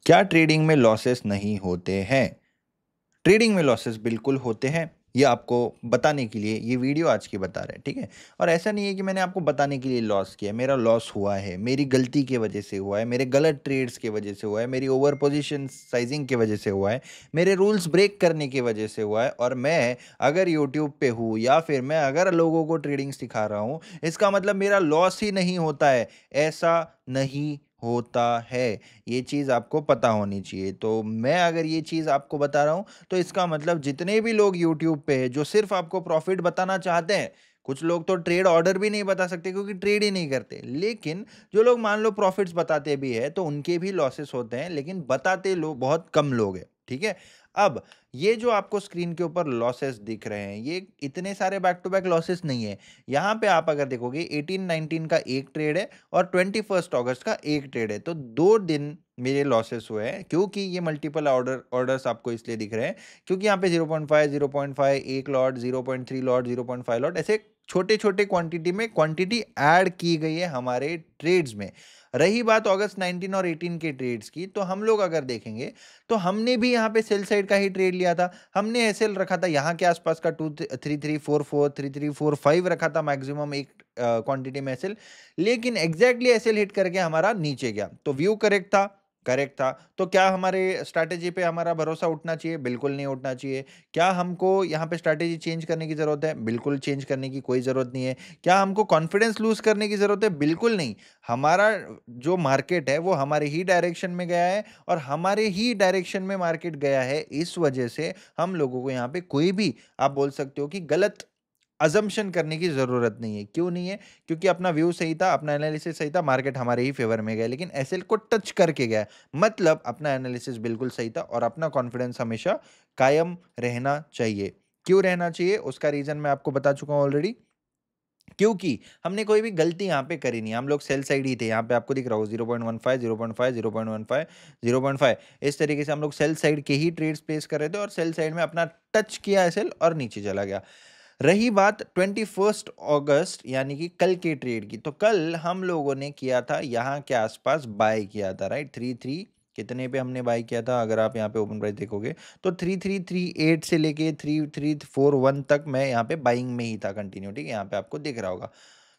क्या ट्रेडिंग में लॉसेस नहीं होते हैं? ट्रेडिंग में लॉसेस बिल्कुल होते हैं। ये आपको बताने के लिए ये वीडियो आज की बता रहा है, ठीक है? और ऐसा नहीं है कि मैंने आपको बताने के लिए लॉस किया है, मेरा लॉस हुआ है, मेरी गलती की वजह से हुआ है, मेरे गलत ट्रेड्स की वजह से हुआ है, मेरी ओवर पोजीशन साइजिंग की वजह से हुआ है, मेरे रूल्स ब्रेक करने की वजह से हुआ है। और मैं अगर यूट्यूब पे हूँ या फिर मैं अगर लोगों को ट्रेडिंग सिखा रहा हूँ, इसका मतलब मेरा लॉस ही नहीं होता है। ऐसा नहीं होता है। ये चीज़ आपको पता होनी चाहिए। तो मैं अगर ये चीज़ आपको बता रहा हूँ, तो इसका मतलब जितने भी लोग यूट्यूब पे हैं जो सिर्फ आपको प्रॉफिट बताना चाहते हैं, कुछ लोग तो ट्रेड ऑर्डर भी नहीं बता सकते क्योंकि ट्रेड ही नहीं करते। लेकिन जो लोग मान लो प्रॉफिट्स बताते भी है तो उनके भी लॉसेस होते हैं, लेकिन बताते लोग बहुत कम लोग हैं, ठीक है? अब ये जो आपको स्क्रीन के ऊपर लॉसेस दिख रहे हैं, ये इतने सारे बैक टू बैक लॉसेस नहीं है। यहाँ पे आप अगर देखोगे 18-19 का एक ट्रेड है और 21 अगस्त का एक ट्रेड है, तो 2 दिन मेरे लॉसेस हुए हैं। क्योंकि ये मल्टीपल ऑर्डर्स आपको इसलिए दिख रहे हैं क्योंकि यहाँ पे 0.5 0.5 एक लॉट, 0.3 लॉट, 0.5 लॉट, ऐसे छोटे-छोटे क्वांटिटी में क्वांटिटी ऐड की गई है हमारे ट्रेड्स में। रही बात अगस्त 19 और 18 के ट्रेड्स की, तो हम लोग अगर देखेंगे तो हमने भी यहाँ पे सेल साइड का ही ट्रेड लिया था। हमने एसएल रखा था यहाँ के आसपास का 3344 3345 रखा था मैक्सिमम एक क्वांटिटी में एसएल। लेकिन एग्जैक्टली एसएल हिट करके हमारा नीचे गया, तो व्यू करेक्ट था। तो क्या हमारे स्ट्रैटेजी पे हमारा भरोसा उठना चाहिए? बिल्कुल नहीं उठना चाहिए। क्या हमको यहाँ पे स्ट्रैटेजी चेंज करने की जरूरत है? बिल्कुल चेंज करने की कोई जरूरत नहीं है। क्या हमको कॉन्फिडेंस लूज करने की जरूरत है? बिल्कुल नहीं। हमारा जो मार्केट है वो हमारे ही डायरेक्शन में गया है और हमारे ही डायरेक्शन में मार्केट गया है। इस वजह से हम लोगों को यहाँ पे कोई भी, आप बोल सकते हो कि गलत अजम्पशन करने की ज़रूरत नहीं है। क्यों नहीं है? क्योंकि अपना व्यू सही था, अपना एनालिसिस सही था, मार्केट हमारे ही फ़ेवर में गया, लेकिन एसएल को टच करके गया। मतलब अपना एनालिसिस बिल्कुल सही था और अपना कॉन्फिडेंस हमेशा कायम रहना चाहिए। क्यों रहना चाहिए? उसका रीज़न मैं आपको बता चुका हूँ ऑलरेडी। क्योंकि हमने कोई भी गलती यहाँ पे करी नहीं, हम लोग सेल साइड ही थे। यहाँ पे आपको दिख रहा होगा 0.15 0.5 0.15 0.5, इस तरीके से हम लोग सेल साइड के ही ट्रेड्स प्लेस कर रहे थे और सेल साइड में अपना टच किया एसएल और नीचे चला गया। रही बात 21 अगस्त यानी कि कल के ट्रेड की, तो कल हम लोगों ने किया था यहाँ के आसपास बाय किया था, राइट? 33 कितने पे हमने बाय किया था? अगर आप यहाँ पे ओपन प्राइस देखोगे तो 3338 से लेके 3341 तक मैं यहाँ पे बाइंग में ही था कंटिन्यू, ठीक है? यहाँ पे आपको दिख रहा होगा।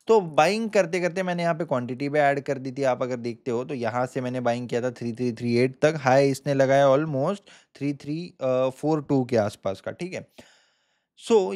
तो बाइंग करते करते मैंने यहाँ पे क्वांटिटी भी ऐड कर दी थी। आप अगर देखते हो तो यहाँ से मैंने बाइंग किया था 3338 तक, हाई इसने लगाया ऑलमोस्ट 3342 के आसपास का, ठीक है?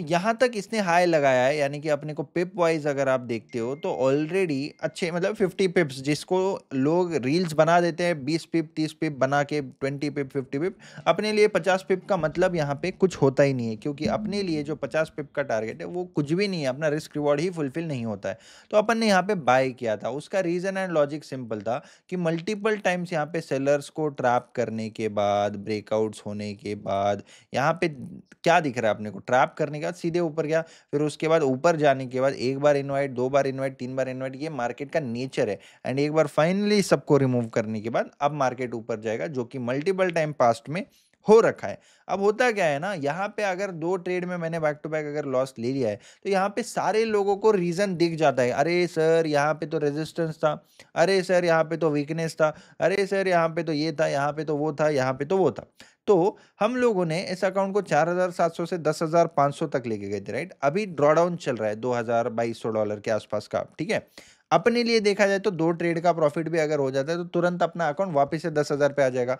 यहाँ तक इसने हाई लगाया है, यानी कि अपने को पिप वाइज अगर आप देखते हो तो ऑलरेडी अच्छे, मतलब 50 पिप्स, जिसको लोग रील्स बना देते हैं 20 पिप 30 पिप बना के, 20 पिप 50 पिप, अपने लिए 50 पिप का मतलब यहाँ पे कुछ होता ही नहीं है। क्योंकि अपने लिए जो 50 पिप का टारगेट है वो कुछ भी नहीं है, अपना रिस्क रिवॉर्ड ही फुलफिल नहीं होता है। तो अपन ने यहाँ पे बाय किया था। उसका रीजन एंड लॉजिक सिंपल था कि मल्टीपल टाइम्स यहाँ पे सेलर्स को ट्रैप करने के बाद, ब्रेकआउट्स होने के बाद, यहाँ पे क्या दिख रहा है अपने को? ट्रैप करने के बाद सीधे ऊपर गया, फिर उसके बाद ऊपर जाने के बाद एक बार इनवाइट, दो बार इनवाइट, तीन बार इनवाइट, ये मार्केट का नेचर है। एंड एक बार फाइनली सबको रिमूव करने के बाद अब मार्केट ऊपर जाएगा, जो कि मल्टीपल टाइम पास्ट में हो रखा है। अब होता क्या है ना, यहाँ पे अगर 2 ट्रेड में मैंने बैक टू बैक अगर लॉस ले लिया है, तो यहाँ पे सारे लोगों को रीजन दिख जाता है। अरे सर यहाँ पे तो रेजिस्टेंस था, अरे सर यहाँ पे तो वीकनेस था, अरे सर यहाँ पे तो ये था, यहाँ पे तो वो था, यहाँ पे तो वो था। तो हम लोगों ने इस अकाउंट को 4700 से 10,500 तक लेके गए थे, राइट? अभी ड्रॉडाउन चल रहा है $2,200 के आसपास का, ठीक है? अपने लिए देखा जाए तो 2 ट्रेड का प्रॉफिट भी अगर हो जाता है तो तुरंत अपना अकाउंट वापस से 10,000 पे आ जाएगा।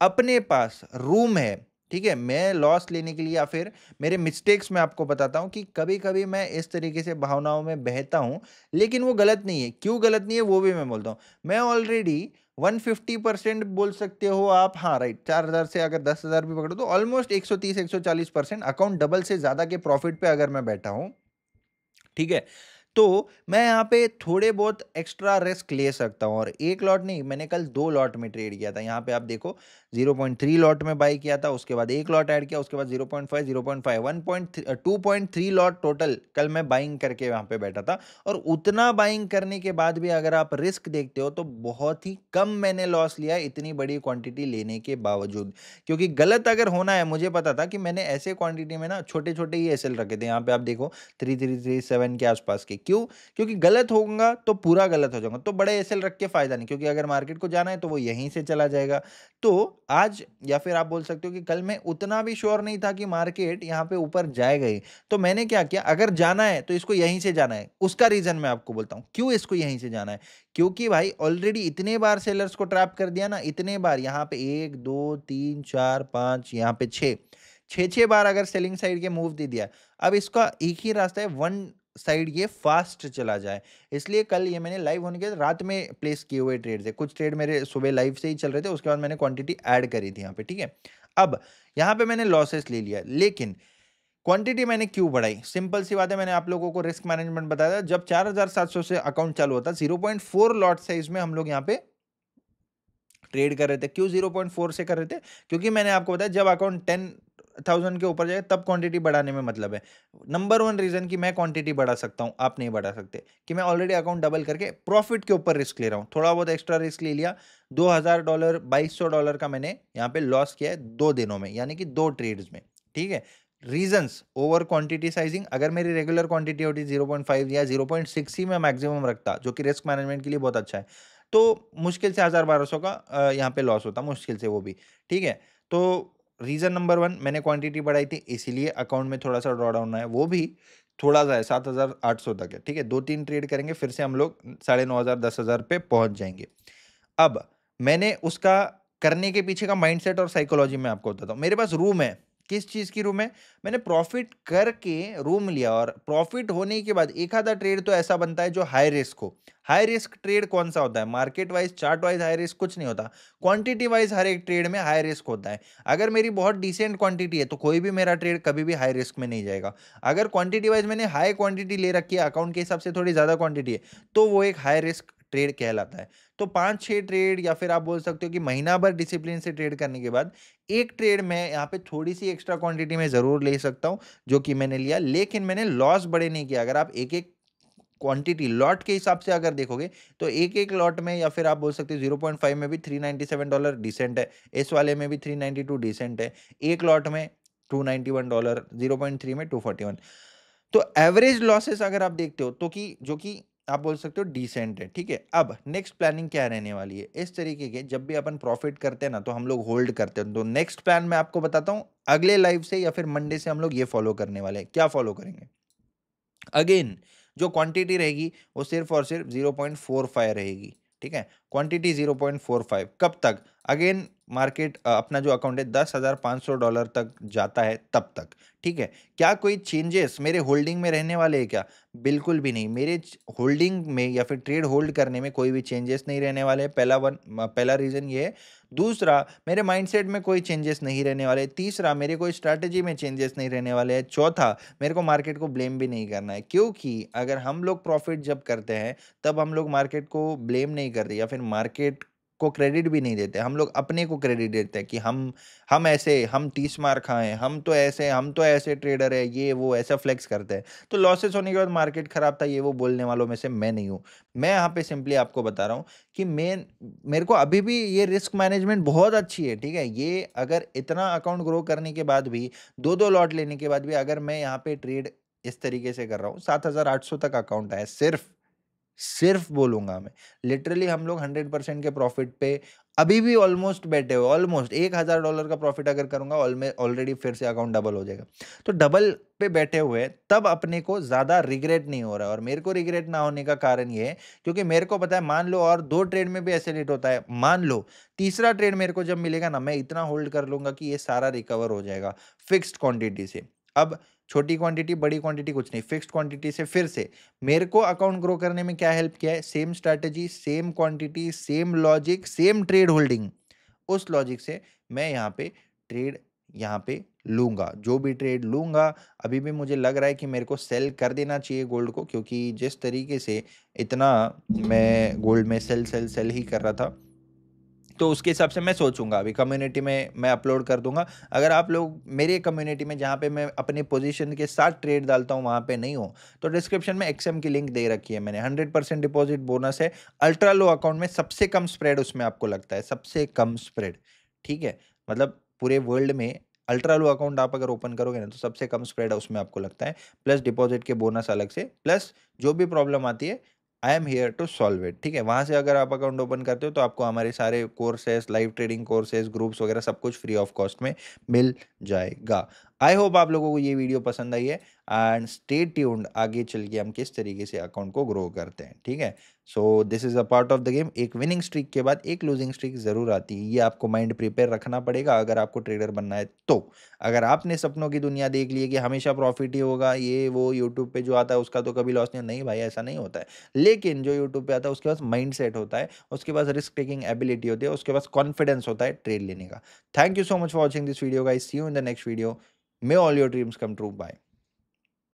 अपने पास रूम है, ठीक है? मैं लॉस लेने के लिए या फिर मेरे मिस्टेक्स में आपको बताता हूँ कि कभी-कभी मैं इस तरीके से भावनाओं में बहता हूँ, लेकिन वो गलत नहीं है। क्यों गलत नहीं है वो भी मैं बोलता हूँ। मैं ऑलरेडी 150% बोल सकते हो आप, हाँ राइट, 4,000 से अगर 10,000 भी पकड़ो तो ऑलमोस्ट 130-140% अकाउंट डबल से ज़्यादा के प्रॉफिट पे अगर मैं बैठा हूँ, ठीक है? तो मैं यहाँ पे थोड़े बहुत एक्स्ट्रा रिस्क ले सकता हूँ और 1 लॉट नहीं, मैंने कल 2 लॉट में ट्रेड किया था। यहाँ पे आप देखो 0.3 लॉट में बाय किया था, उसके बाद 1 लॉट ऐड किया, उसके बाद 0.5 0.5 2.3 लॉट टोटल कल मैं बाइंग करके यहाँ पे बैठा था। और उतना बाइंग करने के बाद भी अगर आप रिस्क देखते हो तो बहुत ही कम मैंने लॉस लिया है, इतनी बड़ी क्वांटिटी लेने के बावजूद। क्योंकि गलत अगर होना है, मुझे पता था कि मैंने ऐसे क्वांटिटी में ना छोटे-छोटे ही एसएल रखे थे। यहाँ पे आप देखो 3337 के आसपास के। क्यों? क्योंकि गलत होऊँगा तो पूरा गलत हो जाऊँगा, तो बड़े एसएल रख के फ़ायदा नहीं, क्योंकि अगर मार्केट को जाना है तो वो यहीं से चला जाएगा। तो आज या फिर आप बोल सकते हो कि कल मैं उतना भी श्योर नहीं था कि मार्केट यहाँ पे ऊपर जाएगा ही। तो मैंने क्या किया, अगर जाना है तो इसको यहीं से जाना है। उसका रीज़न मैं आपको बोलता हूँ, क्यों इसको यहीं से जाना है? क्योंकि भाई ऑलरेडी इतने बार सेलर्स को ट्रैप कर दिया ना, इतने बार यहाँ पे 1, 2, 3, 4, 5 यहाँ पे 6, 6 बार अगर सेलिंग साइड के मूव दे दिया। अब इसका एक ही रास्ता है, वन साइड ये फास्ट चला जाए। इसलिए कल ये मैंने लाइव होने के बाद रात में प्लेस किए हुए ट्रेड्स है। कुछ ट्रेड मेरे सुबह लाइव से ही चल रहे थे, उसके बाद मैंने क्वांटिटी ऐड करी थी यहाँ पे, ठीक है? अब यहाँ पे मैंने लॉसेस ले लिया, लेकिन क्वांटिटी मैंने क्यों बढ़ाई? सिंपल सी बात है, मैंने आप लोगों को रिस्क मैनेजमेंट बताया था। जब 4700 से अकाउंट चालू होता, 0.4 लॉट साइज में हम लोग यहाँ पे ट्रेड कर रहे थे। क्यों 0.4 से कर रहे थे? क्योंकि मैंने आपको बताया जब अकाउंट 10,000 के ऊपर जाएगा तब क्वांटिटी बढ़ाने में मतलब है। नंबर 1 रीज़न कि मैं क्वांटिटी बढ़ा सकता हूँ, आप नहीं बढ़ा सकते, कि मैं ऑलरेडी अकाउंट डबल करके प्रॉफिट के ऊपर रिस्क ले रहा हूँ। थोड़ा बहुत एक्स्ट्रा रिस्क ले लिया, $2000 $2200 का मैंने यहाँ पे लॉस किया है 2 दिनों में, यानी कि 2 ट्रेड्स में, ठीक है? रीजंस ओवर क्वांटिटी साइजिंग, अगर मेरी रेगुलर क्वांटिटी होती 0.5 या 0.6 ही मैं मैक्सिमम रखता, जो कि रिस्क मैनेजमेंट के लिए बहुत अच्छा है, तो मुश्किल से 1000-1200 का यहाँ पे लॉस होता, मुश्किल से, वो भी, ठीक है? तो रीज़न नंबर 1 मैंने क्वांटिटी बढ़ाई थी, इसीलिए अकाउंट में थोड़ा-सा ड्रॉडाउन आया, वो भी थोड़ा-सा है, 7800 तक है, ठीक है? 2-3 ट्रेड करेंगे, फिर से हम लोग 9500 10,000 पे पहुँच जाएँगे। अब मैंने उसका करने के पीछे का माइंडसेट और साइकोलॉजी मैं आपको बताता हूँ। मेरे पास रूम है, किस चीज़ की रूम है? मैंने प्रॉफ़िट करके रूम लिया, और प्रॉफ़िट होने के बाद एक आधा ट्रेड तो ऐसा बनता है जो हाई रिस्क हो। हाई रिस्क ट्रेड कौन-सा होता है? Market wise, chart wise high risk कुछ नहीं होता। क्वांटिटी वाइज़ हर एक ट्रेड में हाई रिस्क होता है। अगर मेरी बहुत डिसेंट क्वांटिटी है, तो कोई भी मेरा ट्रेड कभी भी हाई रिस्क में नहीं जाएगा। अगर क्वांटिटी वाइज़ मैंने हाई क्वांटिटी ले रखी है, अकाउंट के हिसाब से थोड़ी ज़्यादा क्वांटिटी है, तो वो एक हाई रिस्क ट्रेड कहलाता है। तो 5-6 ट्रेड या फिर आप बोल सकते हो कि महीना भर डिसिप्लिन से ट्रेड करने के बाद एक ट्रेड मैं यहाँ पे थोड़ी-सी एक्स्ट्रा क्वांटिटी में ज़रूर ले सकता हूँ, जो कि मैंने लिया, लेकिन मैंने लॉस बड़े नहीं किया। अगर आप एक-एक क्वांटिटी लॉट के हिसाब से अगर देखोगे, तो एक-एक लॉट में या फिर आप बोल सकते हो 0.5 में भी $397 डिसेंट है, इस वाले में भी 392 डिसेंट है, एक लॉट में $291, 0.3 में 241। तो एवरेज लॉसेस अगर आप देखते हो तो कि जो कि आप बोल सकते हो डिसेंट है, ठीक है? अब नेक्स्ट प्लानिंग क्या रहने वाली है? इस तरीके के जब भी अपन प्रॉफिट करते हैं ना, तो हम लोग होल्ड करते हैं। तो नेक्स्ट प्लान मैं आपको बताता हूँ, अगले लाइव से या फिर मंडे से हम लोग ये फॉलो करने वाले हैं। क्या फॉलो करेंगे? अगेन जो क्वांटिटी रहेगी वो सिर्फ और सिर्फ 0.45 रहेगी, ठीक है? क्वांटिटी 0.45 कब तक? अगेन मार्केट अपना जो अकाउंट है $10,500 तक जाता है तब तक, ठीक है? क्या कोई चेंजेस मेरे होल्डिंग में रहने वाले हैं क्या? बिल्कुल भी नहीं। मेरे होल्डिंग में या फिर ट्रेड होल्ड करने में कोई भी चेंजेस नहीं रहने वाले हैं। पहला रीज़न ये है। दूसरा, मेरे माइंडसेट में कोई चेंजेस नहीं रहने वाले। तीसरा, मेरे कोई स्ट्रैटेजी में चेंजेस नहीं रहने वाले हैं। चौथा, मेरे को मार्केट को ब्लेम भी नहीं करना है, क्योंकि अगर हम लोग प्रॉफिट जब करते हैं, तब हम लोग मार्केट को ब्लेम नहीं करते या फिर मार्केट को क्रेडिट भी नहीं देते। हम लोग अपने को क्रेडिट देते हैं कि हम ऐसे, हम 30 मार खाएँ, हम तो ऐसे ट्रेडर हैं, ये वो ऐसा फ्लेक्स करते हैं। तो लॉसेस होने के बाद मार्केट खराब था, ये वो बोलने वालों में से मैं नहीं हूँ। मैं यहाँ पे सिंपली आपको बता रहा हूँ कि मेरे को अभी भी ये रिस्क मैनेजमेंट बहुत अच्छी है, ठीक है? ये अगर इतना अकाउंट ग्रो करने के बाद भी, 2-2 लॉट लेने के बाद भी अगर मैं यहाँ पे ट्रेड इस तरीके से कर रहा हूँ, 7,800 तक अकाउंट है सिर्फ बोलूँगा मैं। लिटरली हम लोग 100% के प्रॉफिट पे अभी भी ऑलमोस्ट बैठे हुए, ऑलमोस्ट $1,000 का प्रॉफिट अगर करूँगा, ऑलरेडी फिर से अकाउंट डबल हो जाएगा। तो डबल पे बैठे हुए हैं, तब अपने को ज़्यादा रिग्रेट नहीं हो रहा है, और मेरे को रिग्रेट ना होने का कारण ये है, क्योंकि मेरे को पता है, मान लो और 2 ट्रेड में भी ऐसे लेट होता है, मान लो तीसरा ट्रेड मेरे को जब मिलेगा ना, मैं इतना होल्ड कर लूँगा कि ये सारा रिकवर हो जाएगा फिक्स्ड क्वांटिटी से। अब छोटी क्वांटिटी, बड़ी क्वांटिटी कुछ नहीं, फिक्स्ड क्वांटिटी से फिर से मेरे को अकाउंट ग्रो करने में क्या हेल्प किया है? Same strategy, same quantity, same logic, same trade holding. उस लॉजिक से मैं यहाँ पे ट्रेड यहाँ पे लूँगा। जो भी ट्रेड लूँगा, अभी भी मुझे लग रहा है कि मेरे को सेल कर देना चाहिए गोल्ड को, क्योंकि जिस तरीके से इतना मैं गोल्ड में सेल ही कर रहा था, तो उसके हिसाब से मैं सोचूँगा। अभी कम्युनिटी में मैं अपलोड कर दूँगा। अगर आप लोग मेरे कम्युनिटी में, जहाँ पे मैं अपनी पोजीशन के साथ ट्रेड डालता हूँ, वहाँ पे नहीं हो, तो डिस्क्रिप्शन में एक्सएम की लिंक दे रखी है मैंने। 100% डिपॉजिट बोनस है। अल्ट्रा लो अकाउंट में सबसे कम स्प्रेड उसमें आपको लगता है, सबसे कम स्प्रेड, ठीक है? मतलब पूरे वर्ल्ड में अल्ट्रा लो अकाउंट आप अगर ओपन करोगे ना तो सबसे कम स्प्रेड है उसमें आपको लगता है, प्लस डिपॉजिट के बोनस अलग से, प्लस जो भी प्रॉब्लम आती है I am here to solve it, ठीक है। वहाँ से अगर आप अकाउंट ओपन करते हो तो आपको हमारे सारे courses, live trading courses, groups वगैरह सब कुछ फ्री ऑफ कॉस्ट में मिल जाएगा। आई होप आप लोगों को ये वीडियो पसंद आई है एंड स्टे ट्यून्ड, आगे चल के हम किस तरीके से अकाउंट को ग्रो करते हैं, ठीक है। So this is a part of the game. एक विनिंग स्ट्रीक के बाद एक लूजिंग स्ट्रीक जरूर आती है, ये आपको माइंड प्रिपेयर रखना पड़ेगा अगर आपको ट्रेडर बनना है तो। अगर आपने सपनों की दुनिया देख ली है कि हमेशा प्रॉफिट ही होगा, ये वो यूट्यूब पे जो आता है उसका तो कभी लॉस नहीं, नहीं भाई ऐसा नहीं होता है। लेकिन जो यूट्यूब पे आता है उसके पास माइंड सेट होता है, उसके पास रिस्क टेकिंग एबिलिटी होती है, उसके पास कॉन्फिडेंस होता है ट्रेड लेने का। Thank you so much for watching this video guys, see you in the next video. May all your dreams come true, bye.